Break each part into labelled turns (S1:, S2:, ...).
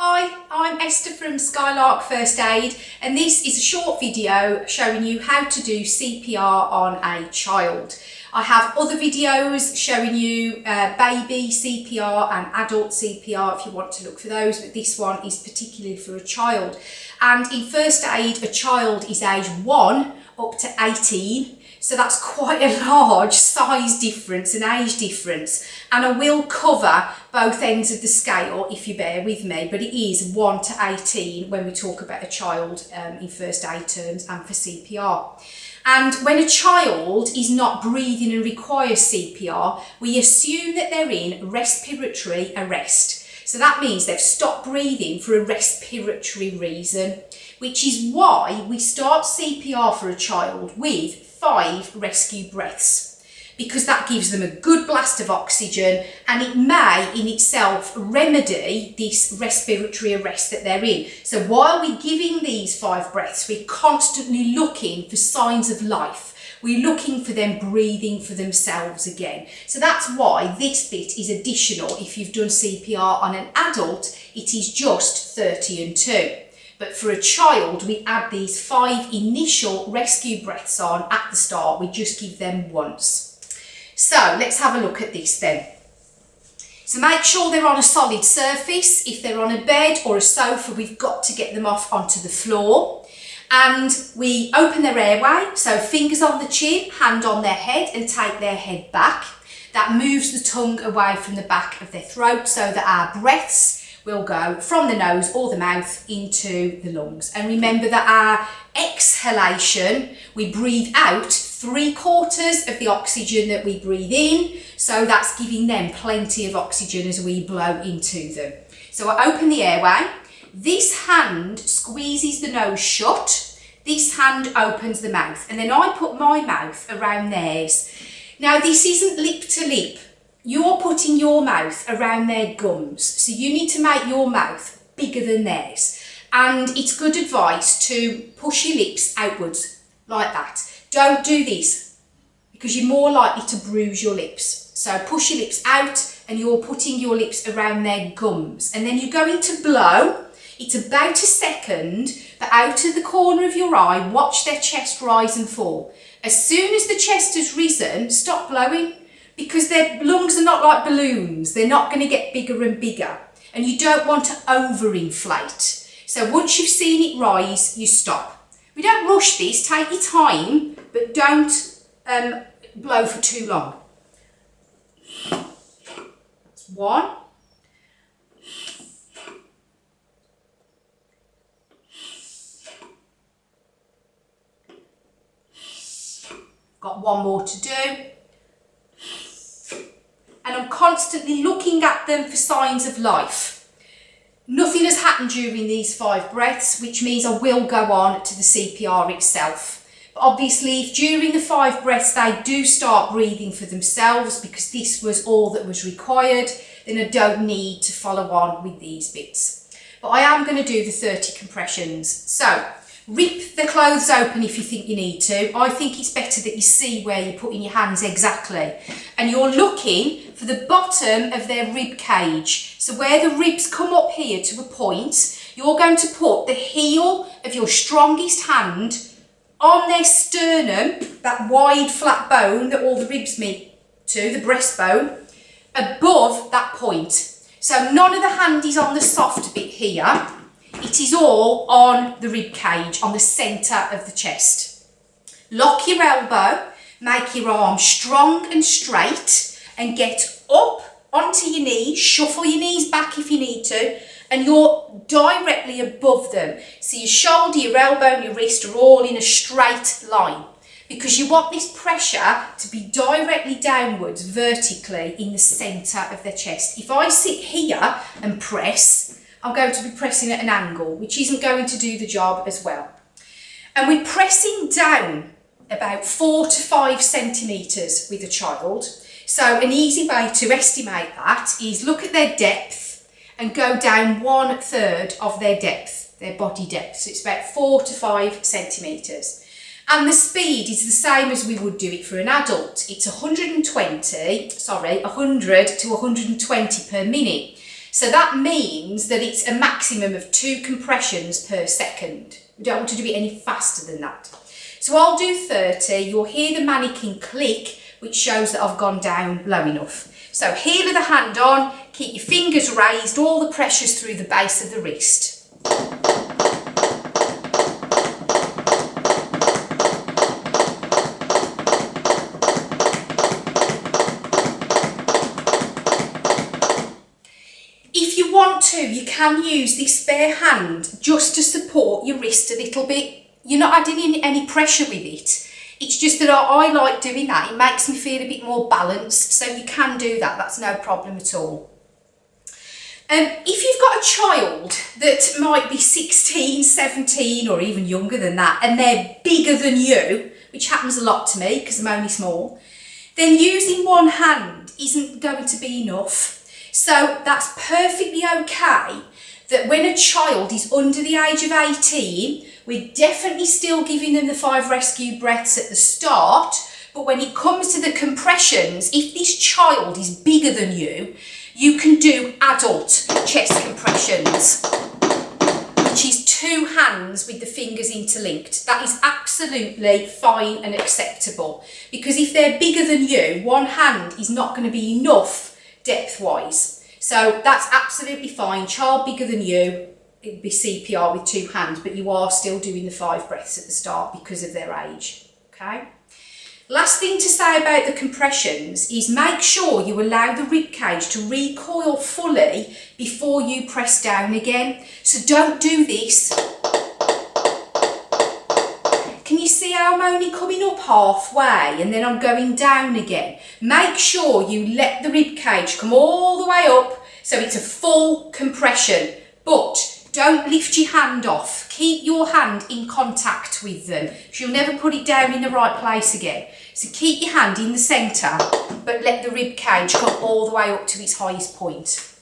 S1: Hi, I'm Esther from Skylark First Aid, and this is a short video showing you how to do CPR on a child. I have other videos showing you baby CPR and adult CPR if you want to look for those, but this one is particularly for a child. And in first aid, a child is age 1 up to 18. So that's quite a large size difference and age difference. And I will cover both ends of the scale if you bear with me, but it is 1 to 18 when we talk about a child in first aid terms and for CPR. And when a child is not breathing and requires CPR, we assume that they're in respiratory arrest. So that means they've stopped breathing for a respiratory reason, which is why we start CPR for a child with 5 rescue breaths, because that gives them a good blast of oxygen and it may in itself remedy this respiratory arrest that they're in. So while we're giving these 5 breaths, we're constantly looking for signs of life. We're looking for them breathing for themselves again. So that's why this bit is additional. If you've done CPR on an adult, it is just 30 and 2. But for a child, we add these 5 initial rescue breaths on at the start. We just give them once. So let's have a look at this then. So make sure they're on a solid surface. If they're on a bed or a sofa, we've got to get them off onto the floor. And we open their airway, so fingers on the chin, hand on their head and take their head back. That moves the tongue away from the back of their throat so that our breaths will go from the nose or the mouth into the lungs. And remember that our exhalation, we breathe out 3/4 of the oxygen that we breathe in. So that's giving them plenty of oxygen as we blow into them. So I open the airway. This hand squeezes the nose shut. This hand opens the mouth. And then I put my mouth around theirs. Now this isn't lip to lip. You're putting your mouth around their gums. So you need to make your mouth bigger than theirs. And it's good advice to push your lips outwards like that. Don't do this because you're more likely to bruise your lips. So push your lips out and you're putting your lips around their gums. And then you're going to blow. It's about a second, but out of the corner of your eye, watch their chest rise and fall. As soon as the chest has risen, stop blowing, because their lungs are not like balloons. They're not going to get bigger and bigger. And you don't want to overinflate. So once you've seen it rise, you stop. We don't rush this, take your time, but don't blow for too long. That's 1. Got 1 more to do. And I'm constantly looking at them for signs of life. Nothing has happened during these 5 breaths, which means I will go on to the CPR itself. But obviously, if during the 5 breaths they do start breathing for themselves because this was all that was required, then I don't need to follow on with these bits. But I am going to do the 30 compressions. So rip the clothes open if you think you need to. I think it's better that you see where you're putting your hands exactly. And you're looking for the bottom of their rib cage. So where the ribs come up here to a point, you're going to put the heel of your strongest hand on their sternum, that wide flat bone that all the ribs meet to, the breastbone, above that point. So none of the hand is on the soft bit here. It is all on the rib cage, on the centre of the chest. Lock your elbow, make your arm strong and straight and get up onto your knees, shuffle your knees back if you need to, and you're directly above them. So your shoulder, your elbow and your wrist are all in a straight line because you want this pressure to be directly downwards, vertically in the centre of their chest. If I sit here and press, I'm going to be pressing at an angle, which isn't going to do the job as well. And we're pressing down about 4 to 5 centimetres with a child. So an easy way to estimate that is look at their depth and go down 1/3 of their depth, their body depth. So it's about 4 to 5 centimetres. And the speed is the same as we would do it for an adult. It's 100 to 120 per minute. So that means that it's a maximum of 2 compressions per second. We don't want to do it any faster than that. So I'll do 30, you'll hear the mannequin click, which shows that I've gone down low enough. So heel of the hand on, keep your fingers raised, all the pressure's through the base of the wrist. If you want to, you can use this spare hand just to support your wrist a little bit. You're not adding in any pressure with it. It's just that I like doing that. It makes me feel a bit more balanced, so you can do that. That's no problem at all. If you've got a child that might be 16, 17 or even younger than that, and they're bigger than you, which happens a lot to me because I'm only small, then using one hand isn't going to be enough. So that's perfectly okay that when a child is under the age of 18, we're definitely still giving them the 5 rescue breaths at the start, but when it comes to the compressions, if this child is bigger than you can do adult chest compressions, which is 2 hands with the fingers interlinked. That is absolutely fine and acceptable, because if they're bigger than you, one hand is not going to be enough depth-wise. So that's absolutely fine. Child bigger than you, it'd be CPR with 2 hands, but you are still doing the 5 breaths at the start because of their age, okay? Last thing to say about the compressions is make sure you allow the rib cage to recoil fully before you press down again. So don't do this. Can you see how I'm only coming up halfway and then I'm going down again? Make sure you let the rib cage come all the way up so it's a full compression, but don't lift your hand off. Keep your hand in contact with them, because you'll never put it down in the right place again. So keep your hand in the centre, but let the rib cage come all the way up to its highest point.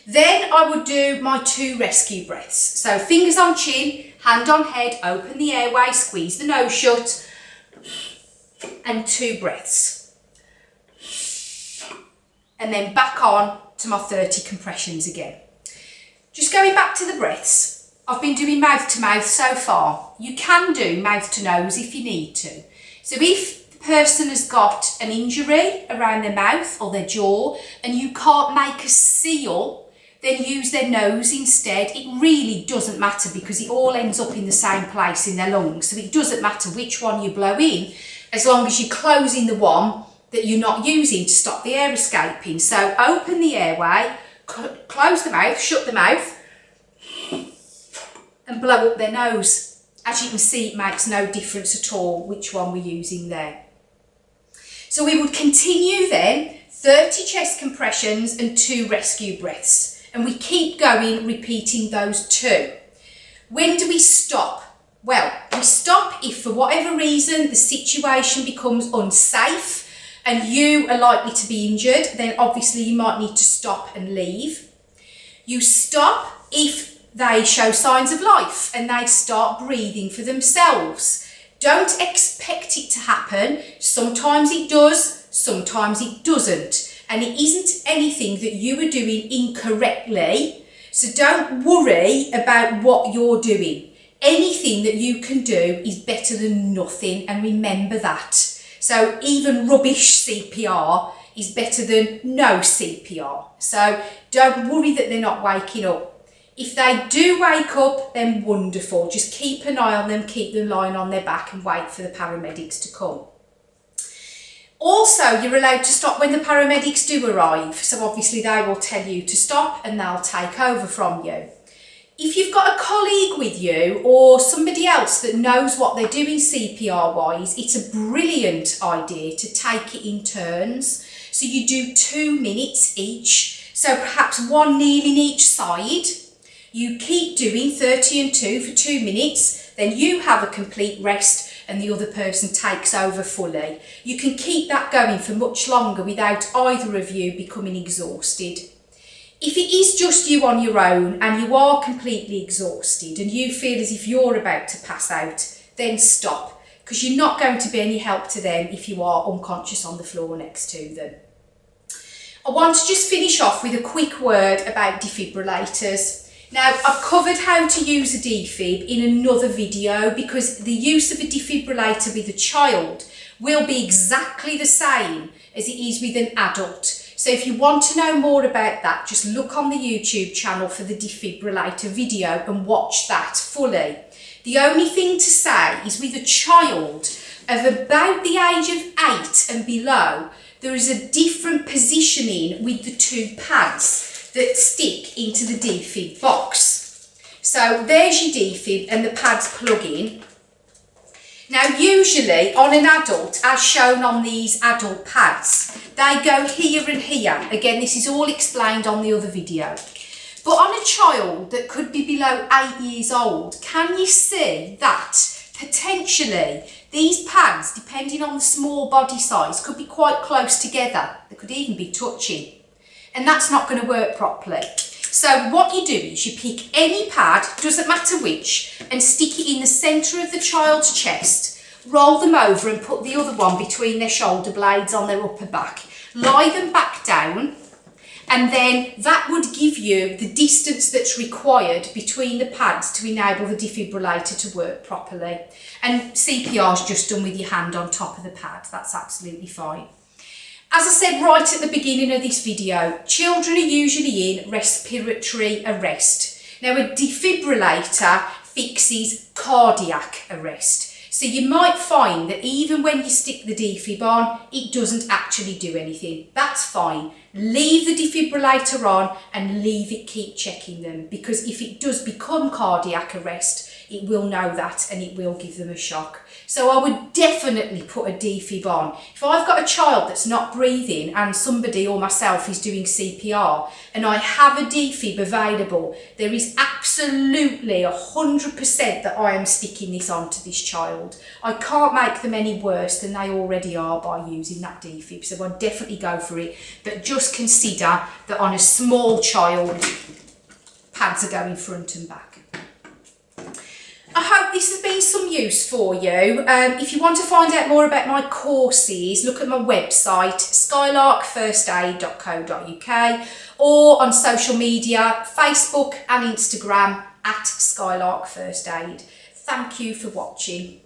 S1: Then I would do my 2 rescue breaths. So fingers on chin, hand on head, open the airway, squeeze the nose shut, and 2 breaths. And then back on to my 30 compressions again. Just going back to the breaths, I've been doing mouth to mouth so far. You can do mouth to nose if you need to. So if the person has got an injury around their mouth or their jaw and you can't make a seal, then use their nose instead. It really doesn't matter because it all ends up in the same place in their lungs. So it doesn't matter which one you blow in, as long as you're closing the one that you're not using to stop the air escaping. So open the airway, close the mouth, shut the mouth, and blow up their nose. As you can see, it makes no difference at all which one we're using there. So we would continue then, 30 chest compressions and 2 rescue breaths. And we keep going, repeating those 2. When do we stop? Well, we stop if for whatever reason the situation becomes unsafe and you are likely to be injured, then obviously you might need to stop and leave. You stop if they show signs of life and they start breathing for themselves. Don't expect it to happen. Sometimes it does, sometimes it doesn't. And it isn't anything that you are doing incorrectly. So don't worry about what you're doing. Anything that you can do is better than nothing, and remember that. So even rubbish CPR is better than no CPR. So don't worry that they're not waking up. If they do wake up, then wonderful. Just keep an eye on them, keep them lying on their back and wait for the paramedics to come. Also, you're allowed to stop when the paramedics do arrive. So obviously they will tell you to stop and they'll take over from you. If you've got a colleague with you or somebody else that knows what they're doing CPR-wise, it's a brilliant idea to take it in turns. So you do 2 minutes each. So perhaps 1 kneeling each side. You keep doing 30 and 2 for 2 minutes. Then you have a complete rest and the other person takes over fully. You can keep that going for much longer without either of you becoming exhausted. If it is just you on your own and you are completely exhausted and you feel as if you're about to pass out, then stop, because you're not going to be any help to them if you are unconscious on the floor next to them. I want to just finish off with a quick word about defibrillators. Now, I've covered how to use a defib in another video because the use of a defibrillator with a child will be exactly the same as it is with an adult. So if you want to know more about that, just look on the YouTube channel for the defibrillator video and watch that fully. The only thing to say is with a child of about the age of 8 and below, there is a different positioning with the two pads that stick into the defib box. So there's your defib and the pads plug in. Now usually on an adult, as shown on these adult pads, they go here and here. Again, this is all explained on the other video. But on a child that could be below 8 years old, can you see that potentially these pads, depending on the small body size, could be quite close together. They could even be touching. And that's not going to work properly. So what you do is you pick any pad, doesn't matter which, and stick it in the centre of the child's chest, roll them over and put the other one between their shoulder blades on their upper back. Lie them back down, and then that would give you the distance that's required between the pads to enable the defibrillator to work properly. And CPR is just done with your hand on top of the pad. That's absolutely fine. As I said right at the beginning of this video, children are usually in respiratory arrest. Now, a defibrillator fixes cardiac arrest. So you might find that even when you stick the defib on, it doesn't actually do anything. That's fine. Leave the defibrillator on and leave it, keep checking them, because if it does become cardiac arrest, it will know that and it will give them a shock. So I would definitely put a defib on. If I've got a child that's not breathing and somebody or myself is doing CPR and I have a defib available, there is absolutely 100% that I am sticking this on to this child. I can't make them any worse than they already are by using that defib, so I'd definitely go for it. But just consider that on a small child, pads are going front and back. I hope this has been some use for you. If you want to find out more about my courses, look at my website, skylarkfirstaid.co.uk, or on social media, Facebook and Instagram at Skylark First Aid. Thank you for watching.